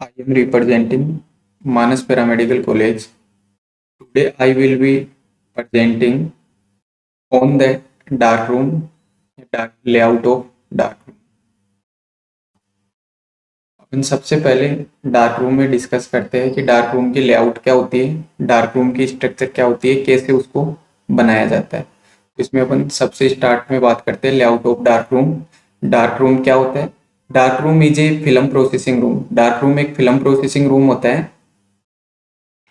I am representing Manas Paramedical College. Today I will be presenting on the dark room, dark layout of dark room. अपन सबसे पहले dark room में discuss करते हैं कि dark room की layout क्या होती है, डार्क रूम की स्ट्रक्चर क्या होती है, कैसे उसको बनाया जाता है। इसमें अपन सबसे स्टार्ट में बात करते हैं layout of dark room. Dark room क्या होता है? Dark room is a film processing room. Dark room एक फिल्म प्रोसेसिंग रूम होता है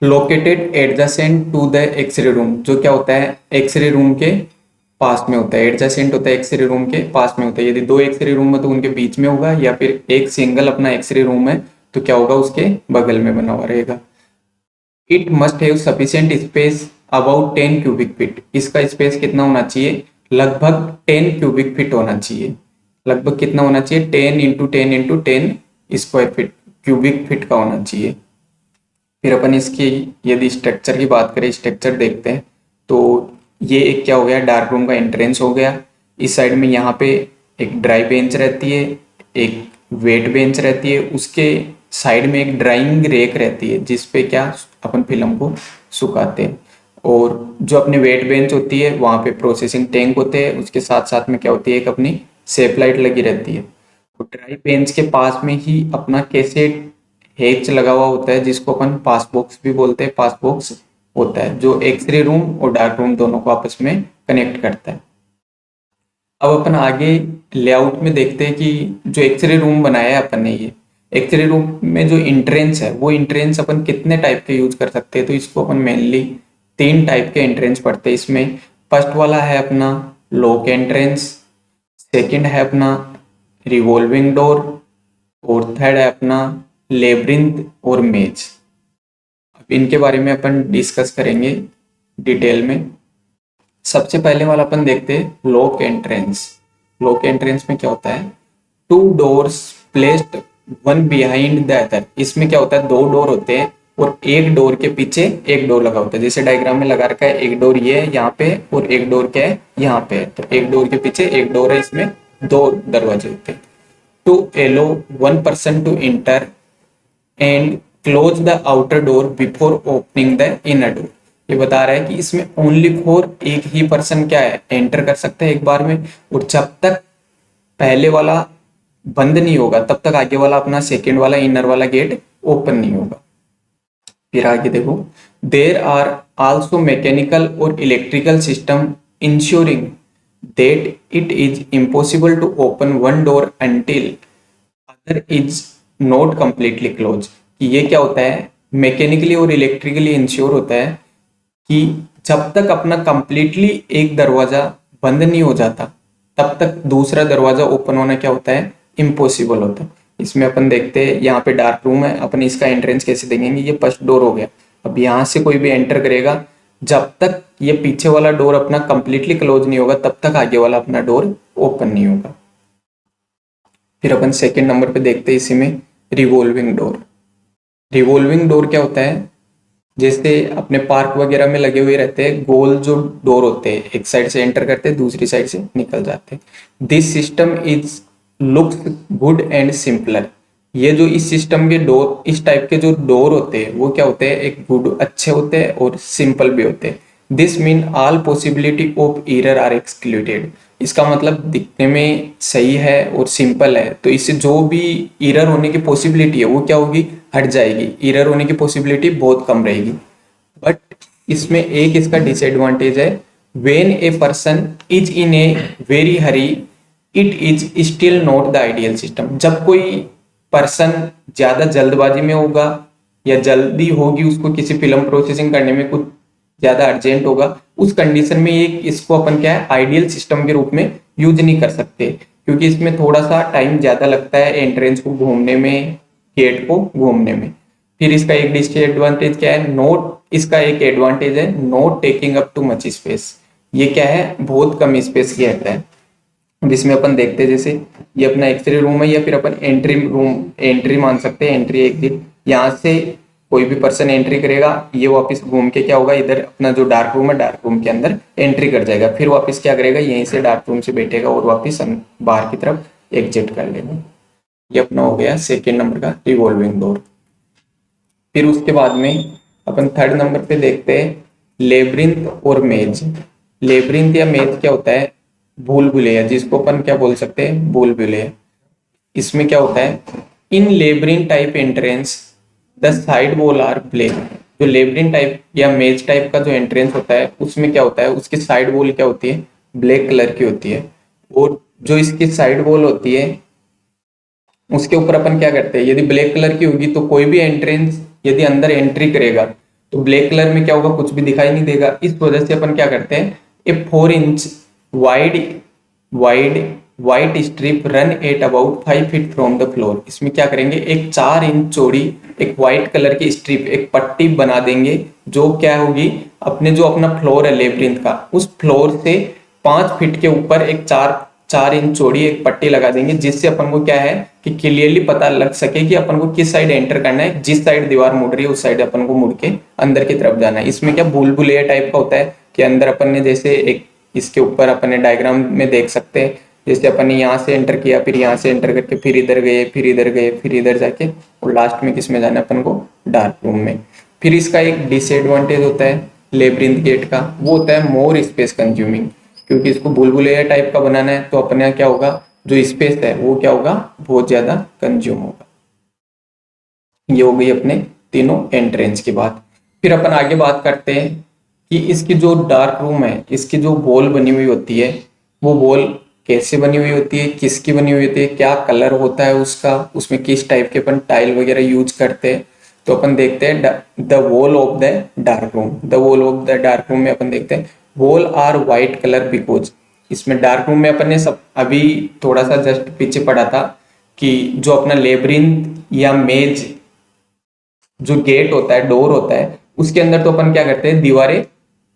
located adjacent to the X ray room. जो क्या होता है? एक्सरे रूम के पास में होता है। एडजेसेंट होता है, एक्सरे रूम के पास में होता है। यदि दो एक्सरे रूम है तो उनके बीच में होगा, या फिर एक सिंगल अपना एक्सरे रूम है तो क्या होगा? उसके बगल में बना हुआ रहेगा। It must have sufficient space about 10 cubic feet. इसका स्पेस कितना होना चाहिए? लगभग 10 क्यूबिक फीट होना चाहिए। लगभग कितना होना चाहिए? 10 into 10 into 10 square feet, cubic feet का होना चाहिए। फिर अपन इसकी यदि स्ट्रक्चर की बात करें, स्ट्रक्चर देखते हैं तो ये एक क्या हो गया? डार्क रूम का एंट्रेंस हो गया। इस साइड में यहाँ पे एक ड्राई बेंच रहती है, एक वेट बेंच रहती है, उसके साइड में एक ड्राइंग रेक रहती है जिसपे क्या अपन फिल्म को सुखाते हैं। और जो अपनी वेट बेंच होती है वहाँ पे प्रोसेसिंग टैंक होते हैं, उसके साथ साथ में क्या होती है? एक अपनी सेफ लाइट लगी रहती है। तो ड्राई बेंच के पास में ही अपना कैसेट हेच लगा हुआ होता है जिसको अपन पास बॉक्स भी बोलते हैं। पास बॉक्स होता है जो एक्सरे रूम और डार्क रूम दोनों को आपस में कनेक्ट करता है। अब अपन आगे लेआउट में देखते हैं कि जो एक्सरे रूम बनाया है अपन ने, ये एक्सरे रूम में जो इंट्रेंस है वो इंट्रेंस अपन कितने टाइप के यूज कर सकते हैं? तो इसको अपन मेनली 3 टाइप के एंट्रेंस पढ़ते हैं इसमें। फर्स्ट वाला है अपना लॉक एंट्रेंस, सेकंड है अपना रिवॉल्विंग डोर, और थर्ड है अपना लेब्रिंथ और मेज। अब इनके बारे में अपन डिस्कस करेंगे डिटेल में। सबसे पहले वाला अपन देखते हैं लॉक एंट्रेंस। लॉक एंट्रेंस में क्या होता है? 2 doors placed one behind the other. इसमें क्या होता है? 2 डोर होते हैं और एक डोर के पीछे एक डोर लगा होता है। जैसे डायग्राम में लगा रखा है, एक डोर ये है यहाँ पे और एक डोर क्या है? यहाँ पे। तो एक डोर के पीछे एक डोर है, इसमें 2 दरवाजे होते हैं। To allow 1 person to enter and close the outer door before opening the inner door. ये बता रहा है कि इसमें ओनली फॉर एक ही पर्सन क्या है? एंटर कर सकते हैं एक बार में, और जब तक पहले वाला बंद नहीं होगा तब तक आगे वाला अपना सेकेंड वाला इनर वाला गेट ओपन नहीं होगा। फिर आगे देखो, देर आर आल्सो मैकेनिकल और electrical system ensuring that it is impossible to open one door until other is not completely close. कि ये क्या होता है? मैकेनिकली और इलेक्ट्रिकली इंश्योर होता है कि जब तक अपना कंप्लीटली एक दरवाजा बंद नहीं हो जाता तब तक दूसरा दरवाजा ओपन होना क्या होता है? इम्पॉसिबल होता है। इसमें अपन देखते हैं यहाँ पे डार्क रूम है, अपन इसका एंट्रेंस कैसे देखेंगे? ये फर्स्ट डोर हो गया। अब यहाँ से कोई भी एंटर करेगा, जब तक ये पीछे वाला डोर अपना कंप्लीटली क्लोज नहीं होगा तब तक आगे वाला अपना डोर ओपन नहीं होगा। फिर अपन सेकेंड नंबर पे देखते हैं इसी में रिवॉल्विंग डोर। रिवॉल्विंग डोर क्या होता है? जैसे अपने पार्क वगैरह में लगे हुए रहते हैं गोल जो डोर होते हैं, एक साइड से एंटर करते हैं दूसरी साइड से निकल जाते हैं। This system is looks good and simpler. ये जो इस सिस्टम के डोर, इस टाइप के जो डोर होते हैं वो क्या होते हैं? एक गुड, अच्छे होते हैं और सिंपल भी होते हैं। This mean all possibility of error are excluded. इसका मतलब दिखने में सही है और सिंपल है तो इससे जो भी एरर होने की पॉसिबिलिटी है वो क्या होगी? हट जाएगी। एरर होने की पॉसिबिलिटी बहुत कम रहेगी। बट इसमें एक इसका डिसएडवांटेज है, when a person is in a very Hari it is still not the ideal system. जब कोई पर्सन ज्यादा जल्दबाजी में होगा या जल्दी होगी, उसको किसी फिल्म प्रोसेसिंग करने में कुछ ज्यादा अर्जेंट होगा, उस कंडीशन में ये इसको अपन क्या है? आइडियल सिस्टम के रूप में यूज नहीं कर सकते, क्योंकि इसमें थोड़ा सा टाइम ज्यादा लगता है एंट्रेंस को घूमने में, गेट को घूमने में। फिर इसका एक डिसएडवांटेज क्या है? नोट, इसका एक एडवांटेज है note taking up too much space. ये क्या है? बहुत कम स्पेस घेरता है। जिसमें अपन देखते हैं जैसे ये अपना एक्सरे रूम है या फिर अपन एंट्री रूम, एंट्री मान सकते हैं, एंट्री एग्जिट। यहाँ से कोई भी पर्सन एंट्री करेगा, ये वापस घूम के क्या होगा? इधर अपना जो डार्क रूम है, डार्क रूम के अंदर एंट्री कर जाएगा, फिर वापस क्या करेगा? यहीं से डार्क रूम से बैठेगा और वापस बाहर की तरफ एग्जिट कर लेगा। ये अपना हो गया सेकेंड नंबर का रिवॉल्विंग डोर। फिर उसके बाद में अपन थर्ड नंबर पे देखते हैं लेब्रिंथ और मेज। लेब्रिंथ या मेज क्या होता है? भूल भुलैया, जिसको अपन क्या बोल सकते हैं? भूल भुलैया। इसमें क्या होता है? In labyrinth type entrance the side wall are black. जो लेब्रिंथ टाइप या मेज टाइप का जो एंट्रेंस होता है उसमें क्या होता है? उसकी साइड वॉल क्या होती है? ब्लैक कलर की होती है। और जो इसकी साइड वॉल होती है उसके ऊपर अपन क्या करते हैं? यदि ब्लैक कलर की होगी तो कोई भी एंट्रेंस यदि अंदर एंट्री करेगा तो ब्लैक कलर में क्या होगा? कुछ भी दिखाई नहीं देगा। इस वजह से अपन क्या करते हैं? ए 4 inch wide wide white strip run at about 5 feet from the floor. इसमें क्या करेंगे? एक 4 इंच चौड़ी एक व्हाइट कलर की स्ट्रिप, एक पट्टी बना देंगे जो क्या होगी? अपने जो अपना फ्लोर है लेब्रिंथ का, उस फ्लोर से 5 फीट के ऊपर एक 4 इंच चौड़ी एक पट्टी लगा देंगे, जिससे अपन को क्या है कि क्लियरली पता लग सके कि अपन को किस साइड एंटर करना है। जिस साइड दीवार मुड़ रही है उस साइड अपन को मुड़ के अंदर की तरफ जाना है। इसमें क्या भूल भुलैया टाइप का होता है कि अंदर अपन ने जैसे एक इसके ऊपर अपन ने डायग्राम में देख सकते हैं, जैसे अपन ने यहाँ से एंटर किया, फिर यहाँ से एंटर करके फिर इधर गए, फिर इधर गए, फिर इधर जाके और लास्ट में किस में जाना है अपन को? डार्क रूम में। फिर इसका एक डिसएडवांटेज होता है लेब्रिंथ गेट का, वो होता है मोर स्पेस कंज्यूमिंग। क्योंकि इसको भूल भुलैया टाइप का बनाना है तो अपने यहाँ क्या होगा? जो स्पेस है वो क्या होगा? बहुत ज्यादा कंज्यूम होगा। ये हो गई अपने तीनों एंट्रेंस की बात। फिर अपन आगे बात करते हैं कि इसकी जो डार्क रूम है, इसकी जो वॉल बनी हुई होती है, वो वॉल कैसे बनी हुई होती है, किसकी बनी हुई होती है, क्या कलर होता है उसका, उसमें किस टाइप के अपन टाइल वगैरह यूज करते हैं। तो अपन देखते हैं the wall of the dark room. The wall of the dark room में अपन देखते हैं wall are white colour because. इसमें डार्क रूम में अपन ने सब अभी थोड़ा सा जस्ट पीछे पढ़ा था कि जो अपना लेब्रिंथ या मेज जो गेट होता है, डोर होता है, उसके अंदर तो अपन क्या करते हैं? दीवारें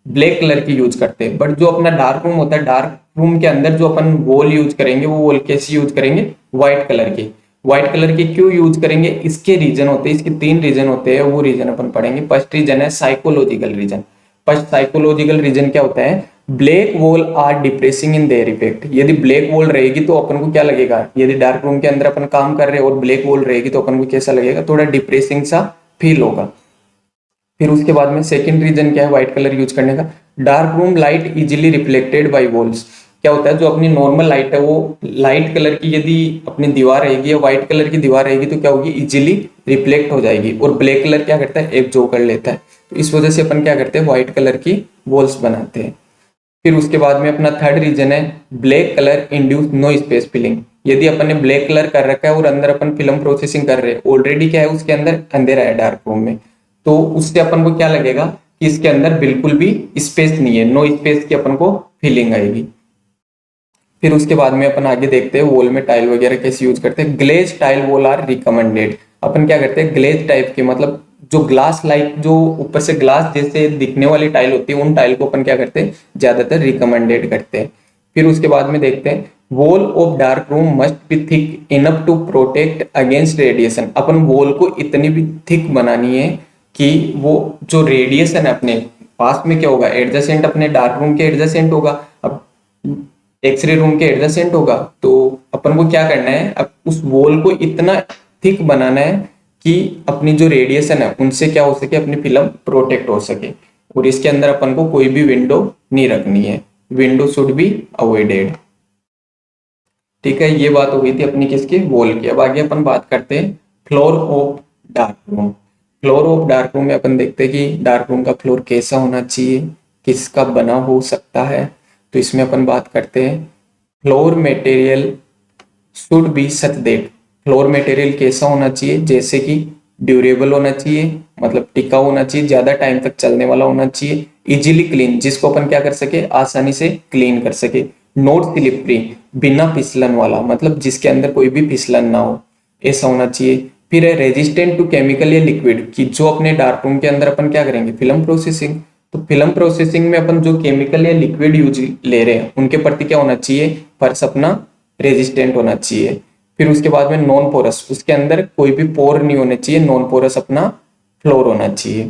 ब्लैक कलर की यूज करते हैं। बट जो अपना डार्क रूम होता है, डार्क रूम के अंदर जो अपन वॉल यूज करेंगे वो वॉल कैसी यूज करेंगे? व्हाइट कलर की। व्हाइट कलर की क्यों यूज करेंगे? इसके रीजन होते हैं, इसके 3 रीजन होते हैं। वो रीजन अपन पढ़ेंगे। फर्स्ट रीजन है psychological reason. First psychological reason क्या होता है? Black wall are depressing in their effect. यदि ब्लैक वॉल रहेगी तो अपन को क्या लगेगा? यदि डार्क रूम के अंदर अपन काम कर रहे हैं और ब्लैक वॉल रहेगी तो अपन को कैसा लगेगा? थोड़ा डिप्रेसिंग सा फील होगा। फिर उसके बाद में सेकंड रीजन क्या है व्हाइट कलर यूज करने का? Dark room light easily reflected by walls. क्या होता है? जो अपनी नॉर्मल लाइट है वो लाइट कलर की यदि अपनी दीवार रहेगी या व्हाइट कलर की दीवार रहेगी तो क्या होगी? इजीली रिफ्लेक्ट हो जाएगी। और ब्लैक कलर क्या करता है? एब्जॉर्ब कर लेता है। तो इस वजह से अपन क्या करते हैं? व्हाइट कलर की वॉल्स बनाते हैं। फिर उसके बाद में अपना थर्ड रीजन है black colour induce no space filling. यदि अपन ने ब्लैक कलर कर रखा है और अंदर अपन फिल्म प्रोसेसिंग कर रहे हैं, ऑलरेडी क्या है उसके अंदर अंधेरा है डार्क रूम में, तो उससे अपन को क्या लगेगा कि इसके अंदर बिल्कुल भी स्पेस नहीं है, नो स्पेस की अपन को फीलिंग आएगी। फिर उसके बाद में अपन आगे देखते हैं वॉल में टाइल वगैरह कैसे यूज करते हैं। Glaze tile wall are recommended. अपन क्या करते हैं? ग्लेज टाइप के मतलब जो ग्लास लाइक जो ऊपर से ग्लास जैसे दिखने वाली टाइल होती है उन टाइल को अपन क्या करते हैं? ज्यादातर रिकमेंडेड करते हैं। फिर उसके बाद में देखते हैं wall of dark room must be thick enough to protect against radiation. अपन वॉल को इतनी भी थिक बनानी है कि वो जो रेडिएशन है अपने पास में क्या होगा? एडजेसेंट अपने डार्क रूम के एडजेसेंट होगा। अब एक्सरे रूम के एडजेसेंट होगा तो अपन को क्या करना है? अब उस वॉल को इतना थिक बनाना है कि अपनी जो रेडिएशन है उनसे क्या हो सके? अपनी फिल्म प्रोटेक्ट हो सके। और इसके अंदर अपन को कोई भी विंडो नहीं रखनी है। Window should be avoided. ठीक है, ये बात हो गई थी अपनी किसकी? वॉल की। अब आगे अपन बात करते हैं floor of dark room. Floor of dark room में अपन देखते हैं कि डार्क रूम का फ्लोर कैसा होना चाहिए, किसका बना हो सकता है। तो इसमें अपन बात करते हैं floor material should be such that. Floor material कैसा होना चाहिए? जैसे कि ड्यूरेबल होना चाहिए, मतलब टिकाऊ होना चाहिए, ज्यादा टाइम तक चलने वाला होना चाहिए। इजीली क्लीन, जिसको अपन क्या कर सके? आसानी से क्लीन कर सके। नॉट स्लिपरी, बिना फिसलन वाला, मतलब जिसके अंदर कोई भी फिसलन ना हो, ऐसा होना चाहिए। फिर है रेजिस्टेंट टू केमिकल या लिक्विड, कि जो अपने डार्क रूम के अंदर अपन क्या करेंगे? Film processing. तो फिल्म प्रोसेसिंग में अपन जो केमिकल या लिक्विड यूज ले रहे हैं उनके प्रति क्या होना चाहिए? फर्श अपना रेजिस्टेंट होना चाहिए। फिर उसके बाद में नॉन पोरस, उसके अंदर कोई भी पोर नहीं होने चाहिए। नॉन पोरस अपना फ्लोर होना चाहिए।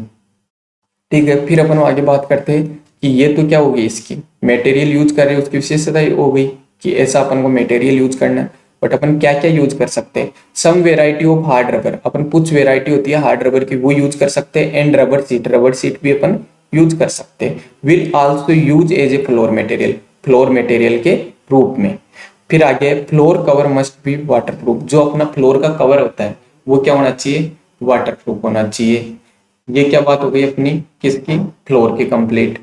ठीक है, फिर अपन आगे बात करते हैं कि ये तो क्या होगी? इसकी मटेरियल यूज कर रहे हैं उसकी विशेषता हो गई कि ऐसा अपन को मटेरियल यूज करना है। बट अपन क्या क्या यूज कर सकते हैं, some variety of hard rubber, अपन कुछ वेराइटी होती है हार्ड रबर की वो यूज कर सकते हैं, एंड रबर सीट भी अपन यूज कर सकते हैं, will also use as a floor material के रूप में। फिर आगे floor cover must be waterproof, जो अपना फ्लोर का कवर होता है वो क्या होना चाहिए, वाटरप्रूफ होना चाहिए। ये क्या बात हो गई अपनी किसकी, फ्लोर की कंप्लीट।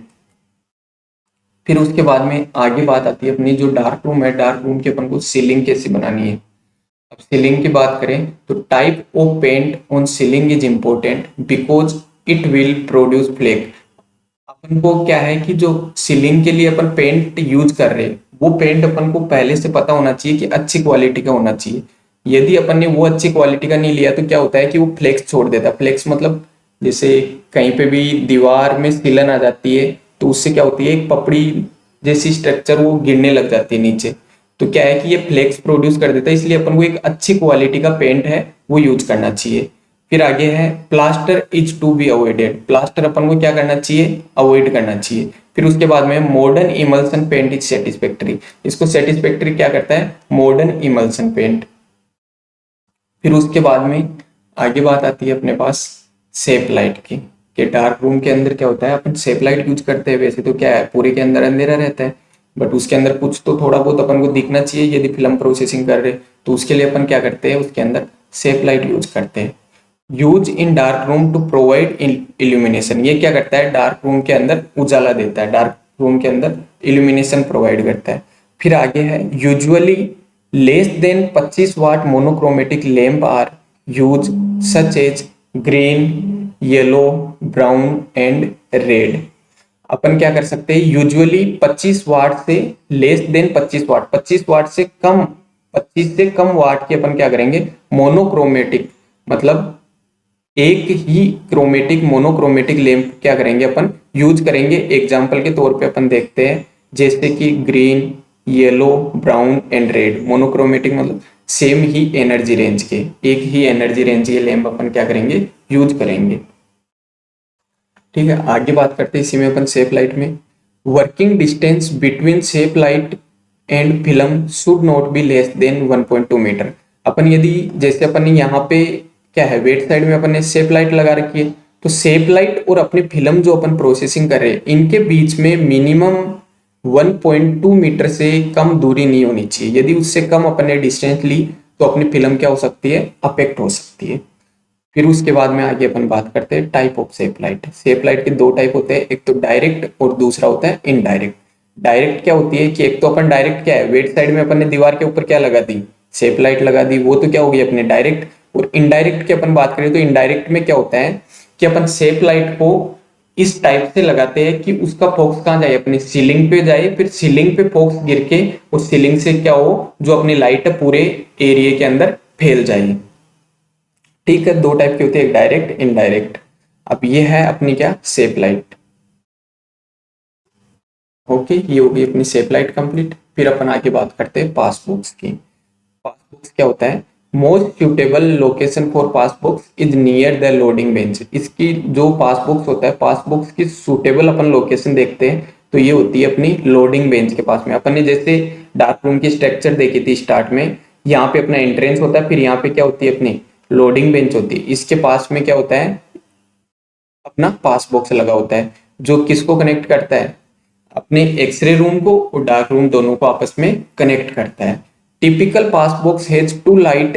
फिर उसके बाद में आगे बात आती है अपनी जो डार्क रूम है, डार्क रूम की अपन को सीलिंग कैसे बनानी है। अब सीलिंग की बात करें तो type of paint on ceiling is important because it will produce flake. अपन को क्या है कि जो सीलिंग के लिए अपन पेंट यूज कर रहे हैं वो पेंट अपन को पहले से पता होना चाहिए कि अच्छी क्वालिटी का होना चाहिए। यदि अपन ने वो अच्छी क्वालिटी का नहीं लिया तो क्या होता है कि वो फ्लेक्स छोड़ देता है। फ्लेक्स मतलब जैसे कहीं पे भी दीवार में सिलन आ जाती है तो उससे क्या होती है, एक पपड़ी जैसी स्ट्रक्चर वो गिरने लग जाती है नीचे, तो क्या है कि ये फ्लेक्स प्रोड्यूस कर देता है, इसलिए अपन को एक अच्छी क्वालिटी का पेंट है वो यूज करना चाहिए। फिर आगे है plaster is to be avoided, plaster अपन को क्या करना चाहिए, अवॉइड करना चाहिए। फिर उसके बाद में modern emulsion paint is satisfactory, इसको सेटिस्फैक्टरी क्या करता है, मॉडर्न इमल्सन पेंट। फिर उसके बाद में आगे बात आती है अपने पास सेप लाइट की, कि डार्क रूम के अंदर क्या होता है, अपन सेप लाइट यूज करते हैं। वैसे तो क्या है पूरे के अंदर अंधेरा रहता है, बट उसके अंदर कुछ तो थोड़ा बहुत अपन को दिखना चाहिए यदि फिल्म प्रोसेसिंग कर रहे, तो उसके लिए अपन क्या करते हैं, उसके अंदर सेप लाइट यूज करते हैं। Use in dark room to provide illumination, ये क्या करता है, डार्क रूम के अंदर उजाला देता है, डार्क रूम के अंदर इल्यूमिनेशन प्रोवाइड करता है। फिर आगे है usually less than 25 watt monochromatic lamp are use such as green, yellow, brown and red. अपन क्या कर सकते हैं, यूजुअली 25 वाट से लेस देन 25 वाट, 25 वाट से कम, 25 से कम वाट के अपन क्या करेंगे, मोनोक्रोमेटिक मतलब एक ही क्रोमेटिक मोनोक्रोमेटिक लैंप क्या करेंगे अपन यूज करेंगे। एग्जाम्पल के तौर पे अपन देखते हैं जैसे कि green, yellow, brown and red, monochromatic मतलब सेम ही एनर्जी रेंज के, एक ही एनर्जी रेंज के लैंप अपन क्या करेंगे, यूज करेंगे। ठीक है, आगे बात करते हैं इसी में अपन सेप लाइट में। Working distance between safe light and film should not be less than 1.2 metre. अपन यदि जैसे अपन यहाँ पे क्या है, वेट साइड में अपन ने सेप लाइट लगा रखी है, तो सेप लाइट और अपनी फिल्म जो अपन प्रोसेसिंग कर रहे हैं इनके बीच में मिनिमम 1.2 मीटर से कम दूरी नहीं होनी चाहिए। यदि उससे कम अपन ने डिस्टेंस ली तो अपनी फिल्म क्या हो सकती है, अफेक्ट हो सकती है। फिर उसके बाद में आगे अपन बात करते हैं type of shape light. Shape light के दो टाइप होते हैं, एक तो डायरेक्ट और दूसरा होता है इनडायरेक्ट। डायरेक्ट क्या होती है कि एक तो अपन डायरेक्ट क्या है, वेट साइड में अपन ने दीवार के ऊपर क्या लगा दी, सेप लाइट लगा दी, वो तो क्या होगी अपने डायरेक्ट। और इनडायरेक्ट की अपन बात करें तो इनडायरेक्ट में क्या होता है कि अपन सेप लाइट को इस टाइप से लगाते हैं कि उसका फोकस कहाँ जाए, अपनी सीलिंग पे जाए, फिर सीलिंग पे फोकस गिर के उस सीलिंग से क्या हो, जो अपनी लाइट है पूरे एरिया के अंदर फैल जाए। ठीक है, दो टाइप की होती है, एक डायरेक्ट, इनडायरेक्ट। अब ये है अपनी क्या, सेप लाइट। ओके, ये हो गई अपनी सेप लाइट कंप्लीट। फिर अपन आगे बात करते हैं पास बॉक्स की। पास बॉक्स क्या होता है, most suitable location for pass box is near the loading bench. इसकी जो पास बॉक्स होता है, पास बॉक्स की सुटेबल अपन लोकेशन देखते हैं तो ये होती है अपनी लोडिंग बेंच के पास में। अपन ने जैसे डार्क रूम की स्ट्रक्चर देखी थी स्टार्ट में, यहाँ पे अपना एंट्रेंस होता है, फिर यहाँ पे क्या होती है अपनी लोडिंग बेंच होती है, इसके पास में क्या होता है, अपना पास बॉक्स लगा होता है, जो किसको कनेक्ट करता है, अपने एक्सरे रूम को और डार्क रूम दोनों को आपस में कनेक्ट करता है। Typical pass box has two light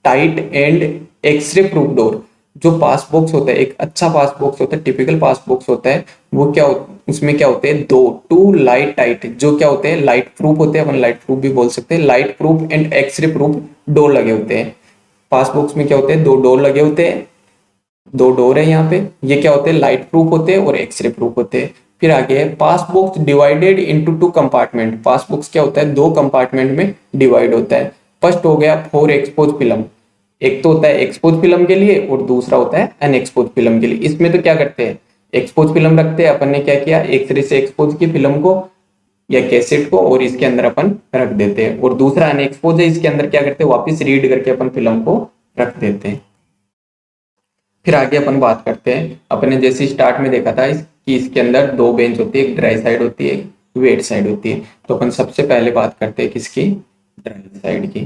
tight and X ray proof door. जो पास बॉक्स होता है, एक अच्छा पास बॉक्स होता है, टिपिकल पास बॉक्स होता है, वो क्या उसमें क्या होते हैं, दो टू लाइट टाइट, जो क्या होते हैं लाइट प्रूफ होते हैं, अपन लाइट प्रूफ भी बोल सकते हैं, light proof and X ray proof door लगे होते हैं। पास बॉक्स में क्या होते हैं, दो डोर लगे होते हैं, दो डोर है यहाँ पे, ये क्या होते हैं, लाइट प्रूफ होते हैं और एक्सरे प्रूफ होते हैं। फिर आगे है pass box divided into two compartment. Pass box क्या होता है, दो कंपार्टमेंट में डिवाइड होता है। फर्स्ट हो गया फॉर एक्सपोज फिल्म, एक तो होता है एक्सपोज फिल्म के लिए और दूसरा होता है अनएक्सपोज फिल्म के लिए। इसमें तो क्या करते हैं, एक्सपोज फिल्म रखते हैं, अपन ने क्या किया, एक्सरे से एक्सपोज की फिल्म को या कैसेट को और इसके अंदर अपन रख देते हैं, और दूसरा अनएक्सपोज है, इसके अंदर क्या करते हैं, वापस रीड करके अपन फिल्म को रख देते हैं। फिर आगे अपन बात करते हैं, अपने जैसे स्टार्ट में देखा था कि इसके अंदर दो बेंच होती है, एक ड्राई साइड होती है, एक वेट साइड होती है। तो अपन सबसे पहले बात करते हैं किसकी, ड्राई साइड की।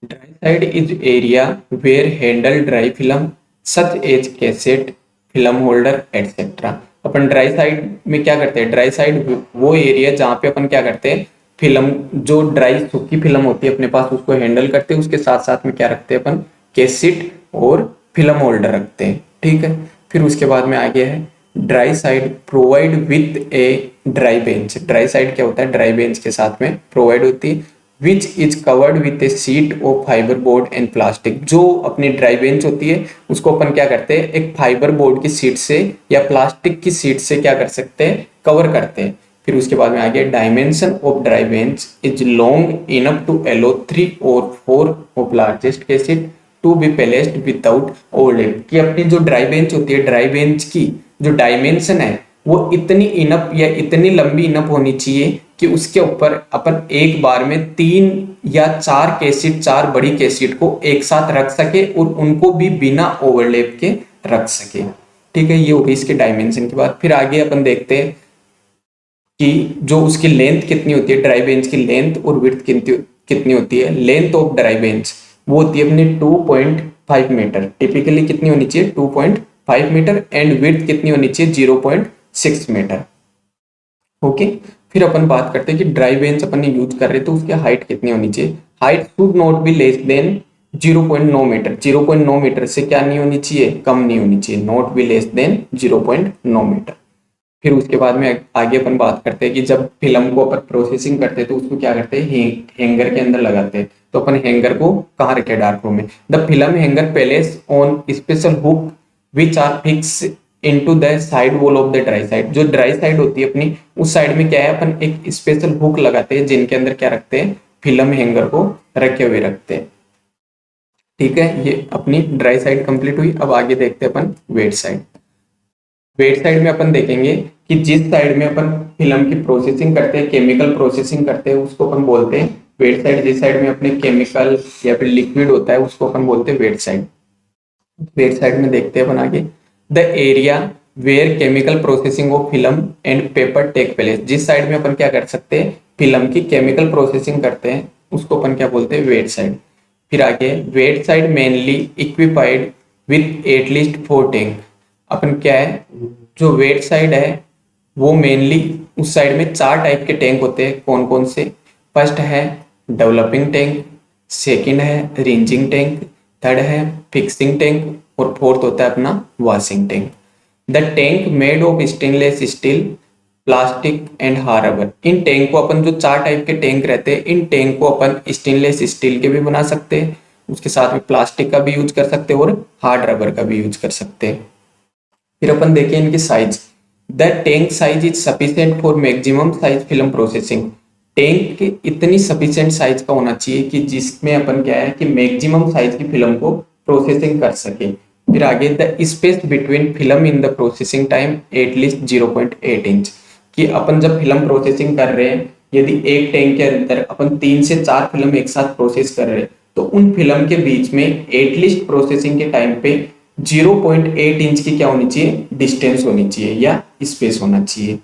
Dry side is area where handle dry film such as cassette film holder etcetera. अपन ड्राई साइड में क्या करते हैं, ड्राई साइड वो एरिया जहाँ पे अपन क्या करते हैं, फिल्म जो ड्राई सूखी फिल्म होती है अपने पास उसको हैंडल करते हैं, उसके साथ साथ में क्या रखते हैं अपन, कैसेट और फिल्म होल्डर रखते हैं। ठीक है, फिर उसके बाद में आगे है dry side provide with a dry bench. Dry side क्या होता है, ड्राई बेंच के साथ में प्रोवाइड होती है, which is covered with A seat of fibre board and plastic. जो अपनी ड्राई बेंच होती है उसको अपन क्या करते हैं, एक फाइबर बोर्ड की सीट से या प्लास्टिक की सीट से क्या कर सकते हैं, कवर करते हैं। फिर उसके बाद में आगे dimension of dry bench is long enough to allow 3 और 4 of largest cassette to be placed without overlap. कि अपनी जो ड्राई बेंच होती है, ड्राई बेंच की जो डायमेंशन है वो इतनी इनफ या इतनी लंबी इनफ होनी चाहिए कि उसके ऊपर अपन एक बार में 3 या 4 कैसेट, 4 बड़ी कैसेट को एक साथ रख सके और उनको भी बिना ओवरलैप के रख सके। ठीक है, ये हो गई इसके डायमेंशन की बात। फिर आगे अपन देखते हैं कि जो उसकी लेंथ कितनी होती है, ड्राई बेंच की लेंथ और विड्थ कितनी होती है। लेंथ ऑफ ड्राई बेंच वो होती है अपनी 2.5 मीटर, टिपिकली कितनी होनी चाहिए 2.5 मीटर, एंड विड्थ कितनी होनी चाहिए 0.6 मीटर। ओके, फिर अपन बात करते हैं कि ड्राई बेंच अपन ने यूज कर रहे तो उसकी हाइट कितनी होनी चाहिए। Height should not be less than 0.9 metre. 0.9 metre से क्या नहीं होनी चाहिए, कम नहीं होनी चाहिए, not be less than 0.9 metre. फिर उसके बाद में आगे अपन बात करते हैं कि जब फिल्म को अपन प्रोसेसिंग करते हैं तो उसको क्या करते हैं, हैंगर के अंदर लगाते हैं। तो अपन हैंगर को कहाँ रखे, डार्क रूम में। The film hanger place on special hook which are fix into the side wall of the dry side. जो ड्राई साइड होती है अपनी, उस साइड में क्या है, अपन एक स्पेशल हुक लगाते हैं जिनके अंदर क्या रखते हैं, फिल्म हैंगर को रखे हुए रखते हैं। ठीक है, ये अपनी ड्राई साइड कंप्लीट हुई। अब आगे देखते हैं अपन वेट साइड। वेट साइड में अपन देखेंगे कि जिस साइड में अपन फिल्म की प्रोसेसिंग करते हैं, केमिकल प्रोसेसिंग करते हैं, उसको अपन बोलते हैं वेट साइड। जिस साइड में अपने केमिकल या फिर लिक्विड होता है उसको अपन बोलते हैं वेट साइड। वेट साइड में देखते हैं अपन आगे the area where chemical processing of film and paper take place. जिस साइड में अपन क्या कर सकते हैं, फिल्म की केमिकल प्रोसेसिंग करते हैं, उसको अपन क्या बोलते हैं, वेट साइड। फिर आगे wet side mainly equipped with at least 4 tank. अपन क्या है, जो वेट साइड है वो मेनली उस साइड में 4 टाइप के टैंक होते हैं। कौन कौन से, फर्स्ट है डेवलपिंग टैंक, सेकंड है रिंजिंग टैंक, थर्ड है फिक्सिंग टैंक और फोर्थ होता है अपना washing tank. The tank made of stainless steel, plastic and hard rubber. In tank को अपन, जो 4 टाइप के टैंक रहते हैं, इन टैंक को अपन स्टेनलेस स्टील के भी बना सकते हैं, उसके साथ में प्लास्टिक का भी यूज कर सकते हैं और हार्ड रबर का भी यूज कर सकते हैं। फिर अपन देखें इनकी size. The tank size is sufficient for maximum size film processing. Tank की इतनी सफिशिएंट साइज का होना चाहिए कि जिसमें अपन क्या है कि मैक्सिमम साइज की फिल्म को प्रोसेसिंग कर सके। फिर आगे the space between film in the processing time at least 0.8 inch. कि अपन जब फिल्म प्रोसेसिंग कर रहे हैं, यदि एक टैंक के अंदर अपन 3 से 4 फिल्म एक साथ प्रोसेस कर रहे हैं, तो उन फिल्म के बीच में एटलीस्ट प्रोसेसिंग के टाइम पे 0.8 इंच की क्या होनी चाहिए, डिस्टेंस होनी चाहिए या स्पेस होना चाहिए।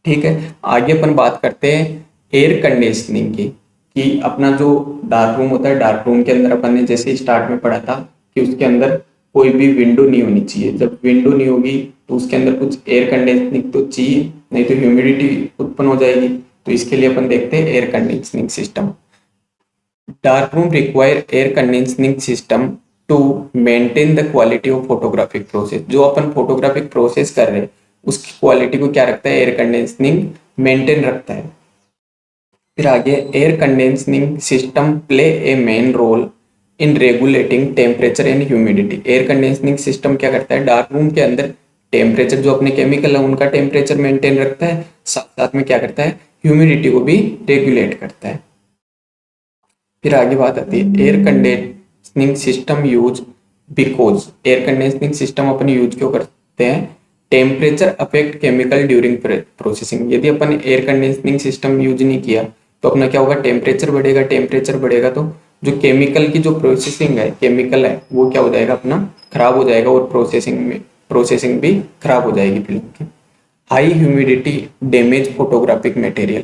ठीक है, आगे अपन बात करते हैं एयर कंडीशनिंग की। कि अपना जो डार्क रूम होता है, डार्क रूम के अंदर अपन ने जैसे स्टार्ट में पढ़ा था कि उसके अंदर कोई भी विंडो नहीं होनी चाहिए। जब विंडो नहीं होगी तो उसके अंदर कुछ एयर कंडीशनिंग तो चाहिए, नहीं तो ह्यूमिडिटी उत्पन्न हो जाएगी। तो इसके लिए अपन देखते हैं air conditioning system. Dark room require air conditioning system to maintain the quality of photographic process. जो अपन फोटोग्राफिक प्रोसेस कर रहे हैं उसकी क्वालिटी को क्या रखता है, एयर कंडीशनिंग मेंटेन रखता है। फिर आगे air conditioning system play a main role in regulating temperature and humidity. Air conditioning system क्या करता है, डार्क रूम के अंदर टेम्परेचर, जो अपने केमिकल है उनका टेम्परेचर मेंटेन रखता है, साथ साथ में क्या करता है, ह्यूमिडिटी को भी रेगुलेट करता है। फिर आगे बात आती है air conditioning system use because. Air conditioning system upon use क्यों करते हैं, temperature affect chemical during processing. यदि अपन एयर कंडीशनिंग सिस्टम यूज नहीं किया तो अपना क्या होगा, टेम्परेचर बढ़ेगा। टेम्परेचर बढ़ेगा तो जो केमिकल की जो प्रोसेसिंग है, केमिकल है, वो क्या हो जाएगा, अपना खराब हो जाएगा और प्रोसेसिंग भी खराब हो जाएगी फिल्म की। High humidity damage photographic material.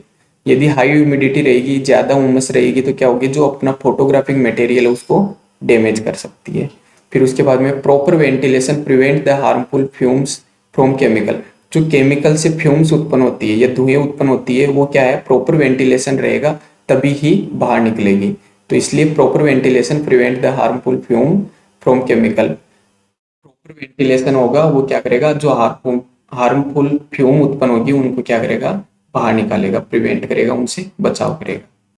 यदि हाई ह्यूमिडिटी रहेगी, ज़्यादा उमस रहेगी, तो क्या होगी, जो अपना फोटोग्राफिक मटेरियल है उसको डैमेज कर सकती है। फिर उसके बाद में proper ventilation prevent the harmful fumes from chemical. जो केमिकल से फ्यूम्स उत्पन्न होती है या धुएं उत्पन्न होती है, वो क्या है, प्रॉपर वेंटिलेशन रहेगा तभी ही बाहर निकलेगी। तो इसलिए proper ventilation prevent the harmful fume from chemical. Proper ventilation होगा, वो क्या करेगा, जो हार्मफुल फ्यूम उत्पन्न होगी उनको क्या करेगा, बाहर निकालेगा, प्रिवेंट करेगा, उनसे बचाव करेगा।